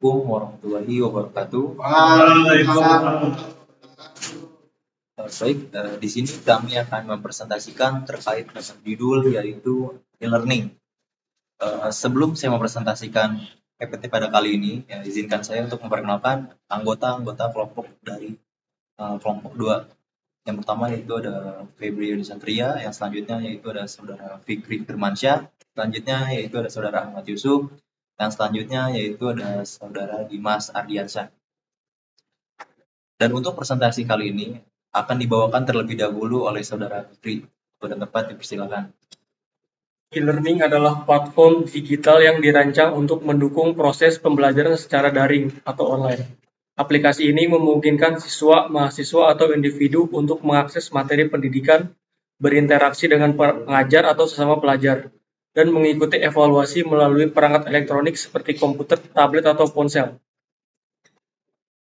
Assalamualaikum warahmatullahi wabarakatuh. Baik, di sini kami akan mempresentasikan terkait dengan judul yaitu e-learning. Sebelum saya mempresentasikan PPT pada kali ini, ya, izinkan saya untuk memperkenalkan anggota-anggota kelompok dari kelompok 2. Yang pertama yaitu ada Febri Yudhisantria, yang selanjutnya yaitu ada saudara Fikri Firmansyah, selanjutnya yaitu ada saudara Ahmad Yusuf, yang selanjutnya yaitu ada saudara Dimas Ardiansyah. Dan untuk presentasi kali ini akan dibawakan terlebih dahulu oleh saudara Fikri. Pada tempat dipersilakan. E-learning adalah platform digital yang dirancang untuk mendukung proses pembelajaran secara daring atau online. Aplikasi ini memungkinkan siswa, mahasiswa, atau individu untuk mengakses materi pendidikan, berinteraksi dengan pengajar atau sesama pelajar, dan mengikuti evaluasi melalui perangkat elektronik seperti komputer, tablet, atau ponsel.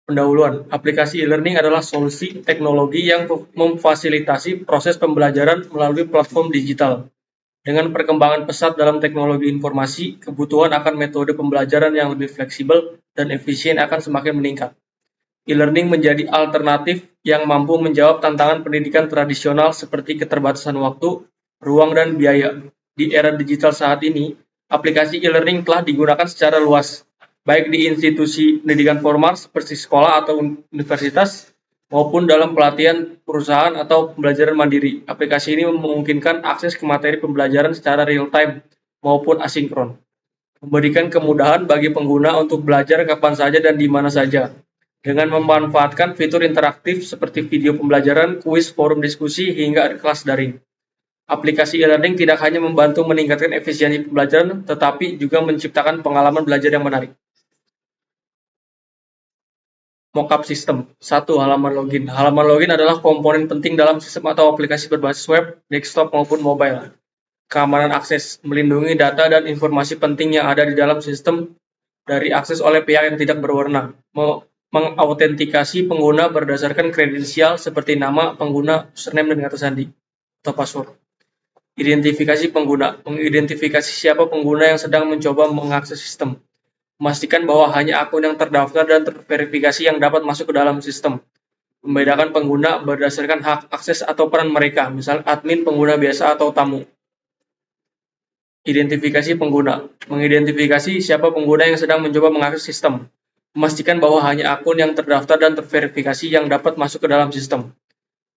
Pendahuluan, aplikasi e-learning adalah solusi teknologi yang memfasilitasi proses pembelajaran melalui platform digital. Dengan perkembangan pesat dalam teknologi informasi, kebutuhan akan metode pembelajaran yang lebih fleksibel dan efisien akan semakin meningkat. E-learning menjadi alternatif yang mampu menjawab tantangan pendidikan tradisional seperti keterbatasan waktu, ruang, dan biaya. Di era digital saat ini, aplikasi e-learning telah digunakan secara luas, baik di institusi pendidikan formal seperti sekolah atau universitas, maupun dalam pelatihan perusahaan atau pembelajaran mandiri. Aplikasi ini memungkinkan akses ke materi pembelajaran secara real-time maupun asinkron, memberikan kemudahan bagi pengguna untuk belajar kapan saja dan di mana saja. Dengan memanfaatkan fitur interaktif seperti video pembelajaran, kuis, forum diskusi, hingga kelas daring. Aplikasi e-learning tidak hanya membantu meningkatkan efisiensi pembelajaran, tetapi juga menciptakan pengalaman belajar yang menarik. Mockup sistem. 1. Halaman login. Halaman login adalah komponen penting dalam sistem atau aplikasi berbasis web, desktop maupun mobile. Keamanan akses, melindungi data dan informasi penting yang ada di dalam sistem dari akses oleh pihak yang tidak berwenang. Mengautentikasi pengguna berdasarkan kredensial seperti nama pengguna, username, dan kata sandi atau password. Identifikasi pengguna, mengidentifikasi siapa pengguna yang sedang mencoba mengakses sistem. Memastikan bahwa hanya akun yang terdaftar dan terverifikasi yang dapat masuk ke dalam sistem. Membedakan pengguna berdasarkan hak akses atau peran mereka, misal admin, pengguna biasa, atau tamu. Identifikasi pengguna, mengidentifikasi siapa pengguna yang sedang mencoba mengakses sistem. Memastikan bahwa hanya akun yang terdaftar dan terverifikasi yang dapat masuk ke dalam sistem.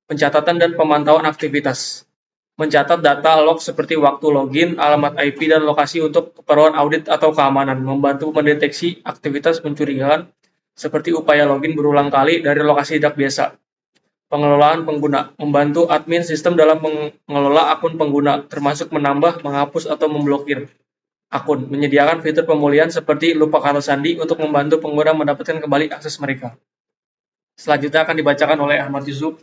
Pencatatan dan pemantauan aktivitas. Mencatat data log seperti waktu login, alamat IP, dan lokasi untuk keperluan audit atau keamanan. Membantu mendeteksi aktivitas mencurigakan seperti upaya login berulang kali dari lokasi tidak biasa. Pengelolaan pengguna, membantu admin sistem dalam mengelola akun pengguna, termasuk menambah, menghapus, atau memblokir akun. Menyediakan fitur pemulihan seperti lupa kata sandi untuk membantu pengguna mendapatkan kembali akses mereka. Selanjutnya akan dibacakan oleh Ahmad Yusuf.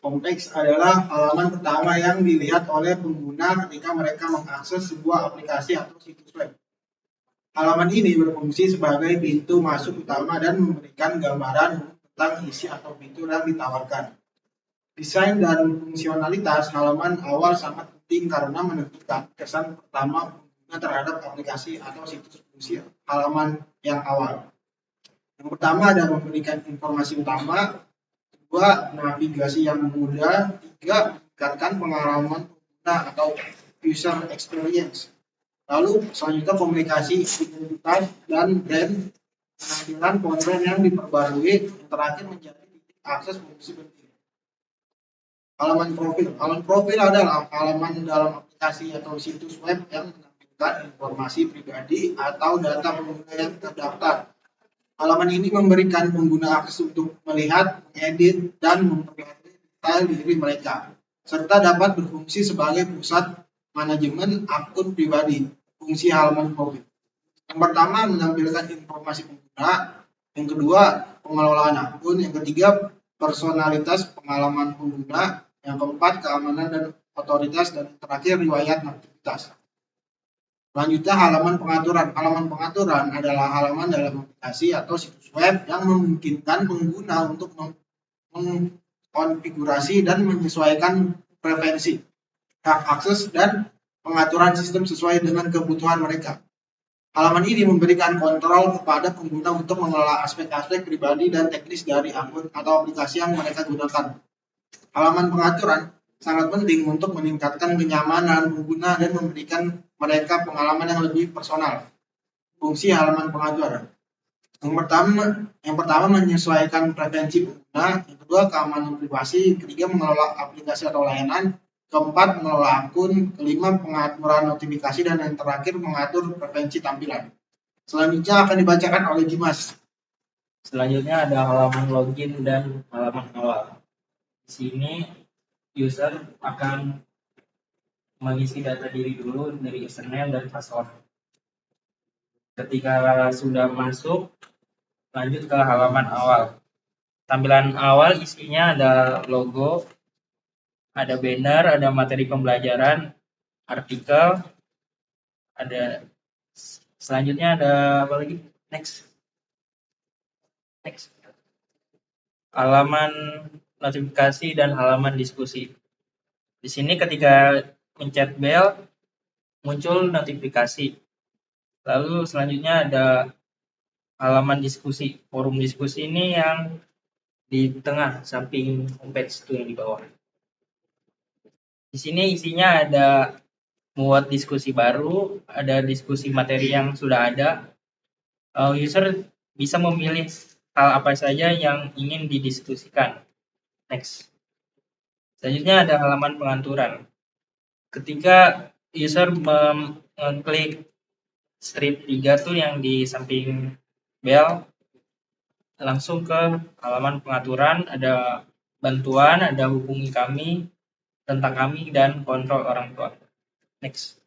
Homepage adalah halaman pertama yang dilihat oleh pengguna ketika mereka mengakses sebuah aplikasi atau situs web. Halaman ini berfungsi sebagai pintu masuk utama dan memberikan gambaran tentang isi atau fitur yang ditawarkan. Desain dan fungsionalitas halaman awal sangat penting karena menentukan kesan pertama pengguna terhadap aplikasi atau situs fungsi halaman yang awal. Yang pertama adalah memberikan informasi utama, 2. Navigasi yang mudah, 3. Meningkatkan pengalaman pengguna atau user experience. Lalu selanjutnya komunikasi, identitas, dan brand, penampilan konten yang diperbarui, yang terakhir menjadi titik akses fungsi penting. Halaman profil. Halaman profil adalah halaman dalam aplikasi atau situs web yang menampilkan informasi pribadi atau data pengguna yang terdaftar. Halaman ini memberikan pengguna akses untuk melihat, mengedit, dan memperbaiki detail diri mereka, serta dapat berfungsi sebagai pusat manajemen akun pribadi. Fungsi halaman profil. Yang pertama, menampilkan informasi pengguna. Yang kedua, pengelolaan akun. Yang ketiga, personalitas pengalaman pengguna. Yang keempat, keamanan dan otoritas. Dan yang terakhir, riwayat aktivitas. Selanjutnya, halaman pengaturan. Halaman pengaturan adalah halaman dalam aplikasi atau situs web yang memungkinkan pengguna untuk mengkonfigurasi dan menyesuaikan preferensi, hak akses, dan pengaturan sistem sesuai dengan kebutuhan mereka. Halaman ini memberikan kontrol kepada pengguna untuk mengelola aspek-aspek pribadi dan teknis dari akun atau aplikasi yang mereka gunakan. Halaman pengaturan sangat penting untuk meningkatkan kenyamanan pengguna dan memberikan mereka pengalaman yang lebih personal. Fungsi halaman pengaturan. Yang pertama menyesuaikan preferensi pengguna, yang kedua keamanan privasi, ketiga mengelola aplikasi atau layanan, keempat mengelola akun, kelima pengaturan notifikasi, dan yang terakhir mengatur preferensi tampilan. Selanjutnya akan dibacakan oleh Dimas. Selanjutnya ada halaman login dan halaman awal. Di sini user akan mengisi data diri dulu dari username dan password. Ketika sudah masuk, lanjut ke halaman awal. Tampilan awal isinya ada logo, ada banner, ada materi pembelajaran, artikel, ada selanjutnya ada apa lagi? Next. Halaman notifikasi dan halaman diskusi. Di sini ketika mencet bell muncul notifikasi. Lalu selanjutnya ada halaman diskusi. Forum diskusi ini yang di tengah samping homepage itu yang di bawah. Di sini isinya ada muat diskusi baru, ada diskusi materi yang sudah ada. User bisa memilih hal apa saja yang ingin didiskusikan. Next. Selanjutnya ada halaman pengaturan. Ketika user mengklik strip 3 tuh yang di samping bell, langsung ke halaman pengaturan, ada bantuan, ada hubungi kami, tentang kami, dan kontrol orang tua. Next.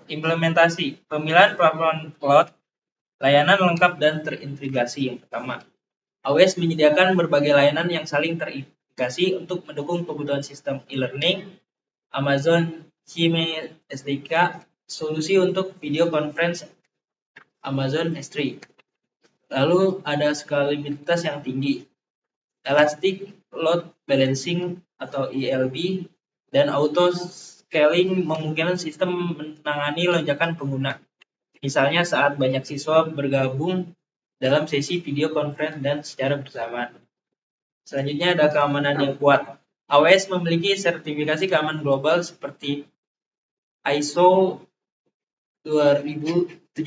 Implementasi. Pemilihan platform cloud, layanan lengkap dan terintegrasi. Yang pertama, AWS menyediakan berbagai layanan yang saling terintegrasi untuk mendukung kebutuhan sistem e-learning. Amazon Gmail SDK, solusi untuk video conference Amazon S3. Lalu ada skalabilitas yang tinggi, Elastic Load Balancing atau ELB, dan auto scaling memungkinkan sistem menangani lonjakan pengguna. Misalnya saat banyak siswa bergabung dalam sesi video conference dan secara bersamaan. Selanjutnya ada keamanan yang kuat. AWS memiliki sertifikasi keamanan global seperti ISO 2701,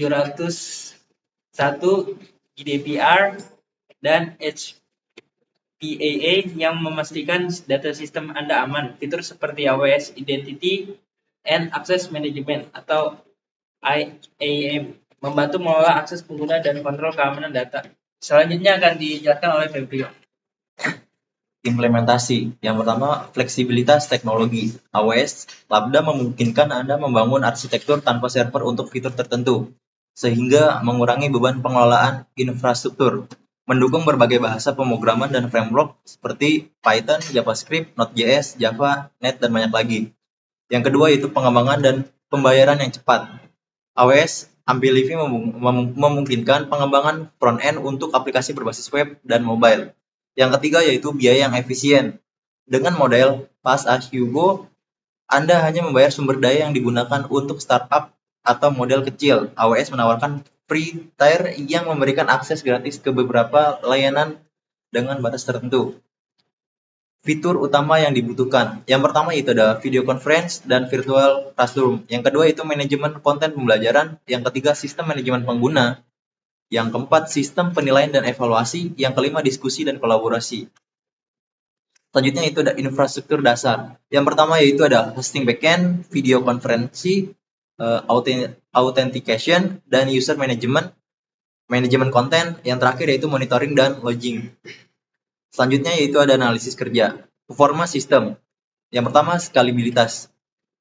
GDPR, dan HPAA yang memastikan data sistem Anda aman. Fitur seperti AWS Identity and Access Management atau IAM membantu mengelola akses pengguna dan kontrol keamanan data. Selanjutnya akan dijelaskan oleh Febrio. Implementasi. Yang pertama, fleksibilitas teknologi. AWS Lambda memungkinkan Anda membangun arsitektur tanpa server untuk fitur tertentu, sehingga mengurangi beban pengelolaan infrastruktur. Mendukung berbagai bahasa pemrograman dan framework seperti Python, JavaScript, Node.js, Java, Net, dan banyak lagi. Yang kedua yaitu pengembangan dan pembayaran yang cepat. AWS Ability memungkinkan pengembangan front-end untuk aplikasi berbasis web dan mobile. Yang ketiga yaitu biaya yang efisien. Dengan model Fast as you go, Anda hanya membayar sumber daya yang digunakan untuk startup atau model kecil. AWS menawarkan free tier yang memberikan akses gratis ke beberapa layanan dengan batas tertentu. Fitur utama yang dibutuhkan. Yang pertama itu ada video conference dan virtual classroom. Yang kedua itu manajemen konten pembelajaran. Yang ketiga sistem manajemen pengguna. Yang keempat sistem penilaian dan evaluasi. Yang kelima diskusi dan kolaborasi. Selanjutnya itu ada infrastruktur dasar. Yang pertama yaitu ada hosting backend, video konferensi, authentication, dan user management, manajemen konten. Yang terakhir yaitu monitoring dan logging. Selanjutnya yaitu ada analisis kerja. Performa sistem. Yang pertama skalabilitas.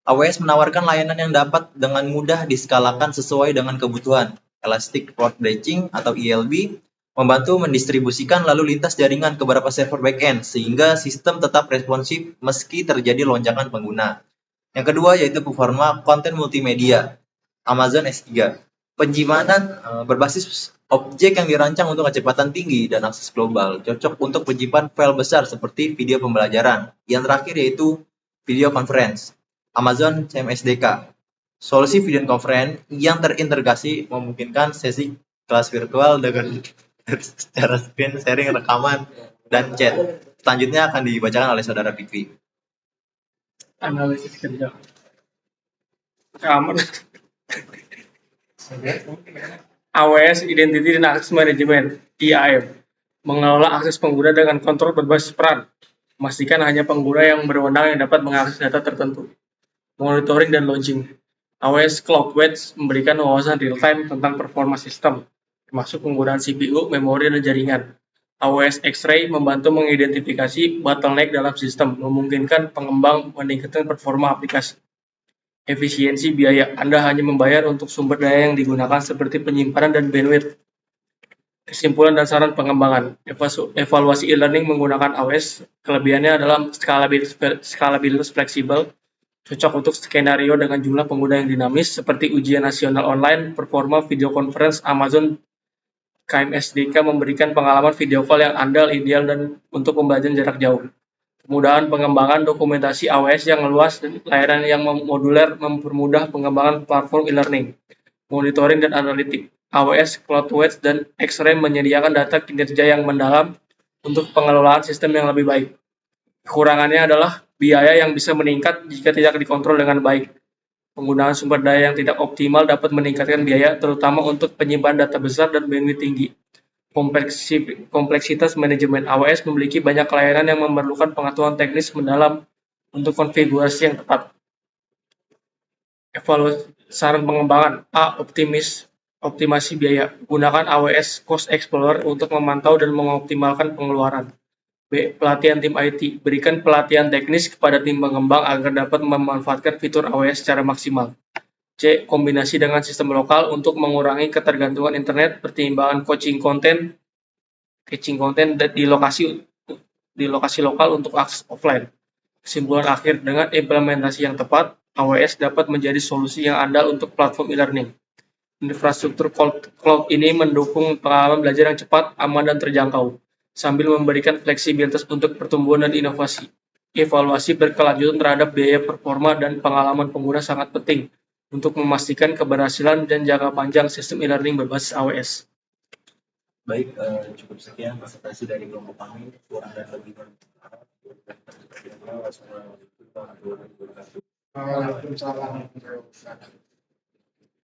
AWS menawarkan layanan yang dapat dengan mudah diskalakan sesuai dengan kebutuhan. Elastic Load Balancing atau ELB membantu mendistribusikan lalu lintas jaringan ke beberapa server backend sehingga sistem tetap responsif meski terjadi lonjakan pengguna. Yang kedua yaitu performa konten multimedia. Amazon S3. Penyimpanan berbasis objek yang dirancang untuk kecepatan tinggi dan akses global, cocok untuk penyimpan file besar seperti video pembelajaran. Yang terakhir yaitu video conference, Amazon CMSDK. Solusi video conference yang terintegrasi memungkinkan sesi kelas virtual dengan secara screen sharing rekaman dan chat. Selanjutnya akan dibacakan oleh Saudara Fikri. Analisis kerja. Keamanan. AWS Identity and Access Management (IAM) mengelola akses pengguna dengan kontrol berbasis peran. Memastikan hanya pengguna yang berwenang yang dapat mengakses data tertentu. Monitoring dan launching. AWS CloudWatch memberikan wawasan real-time tentang performa sistem, termasuk penggunaan CPU, memori, dan jaringan. AWS X-Ray membantu mengidentifikasi bottleneck dalam sistem, memungkinkan pengembang meningkatkan performa aplikasi. Efisiensi biaya. Anda hanya membayar untuk sumber daya yang digunakan seperti penyimpanan dan bandwidth. Kesimpulan dan saran pengembangan. Evaluasi e-learning menggunakan AWS. Kelebihannya adalah skalabilitas fleksibel, cocok untuk skenario dengan jumlah pengguna yang dinamis seperti ujian nasional online, performa video conference. Amazon KMSDK memberikan pengalaman video call yang andal, ideal dan untuk pembelajaran jarak jauh. Kemudahan pengembangan dokumentasi AWS yang luas dan layanan yang moduler mempermudah pengembangan platform e-learning. Monitoring dan analitik. AWS, CloudWatch, dan X-Ray menyediakan data kinerja yang mendalam untuk pengelolaan sistem yang lebih baik. Kekurangannya adalah biaya yang bisa meningkat jika tidak dikontrol dengan baik. Penggunaan sumber daya yang tidak optimal dapat meningkatkan biaya, terutama untuk penyimpanan data besar dan bandwidth tinggi. Kompleksitas manajemen. AWS memiliki banyak layanan yang memerlukan pengetahuan teknis mendalam untuk konfigurasi yang tepat. Evaluasi saran pengembangan. A. Optimasi biaya. Gunakan AWS Cost Explorer untuk memantau dan mengoptimalkan pengeluaran. B. Pelatihan tim IT. Berikan pelatihan teknis kepada tim pengembang agar dapat memanfaatkan fitur AWS secara maksimal. C. Kombinasi dengan sistem lokal untuk mengurangi ketergantungan internet, pertimbangan caching konten di lokasi lokal untuk akses offline. Kesimpulan akhir, dengan implementasi yang tepat, AWS dapat menjadi solusi yang andal untuk platform e-learning. Infrastruktur cloud ini mendukung pengalaman belajar yang cepat, aman, dan terjangkau, sambil memberikan fleksibilitas untuk pertumbuhan dan inovasi. Evaluasi berkelanjutan terhadap biaya, performa, dan pengalaman pengguna sangat penting untuk memastikan keberhasilan dan jangka panjang sistem e-learning berbasis AWS. Baik, cukup sekian presentasi dari kelompok kami. Kurang dan lebih Waalaikumsalam.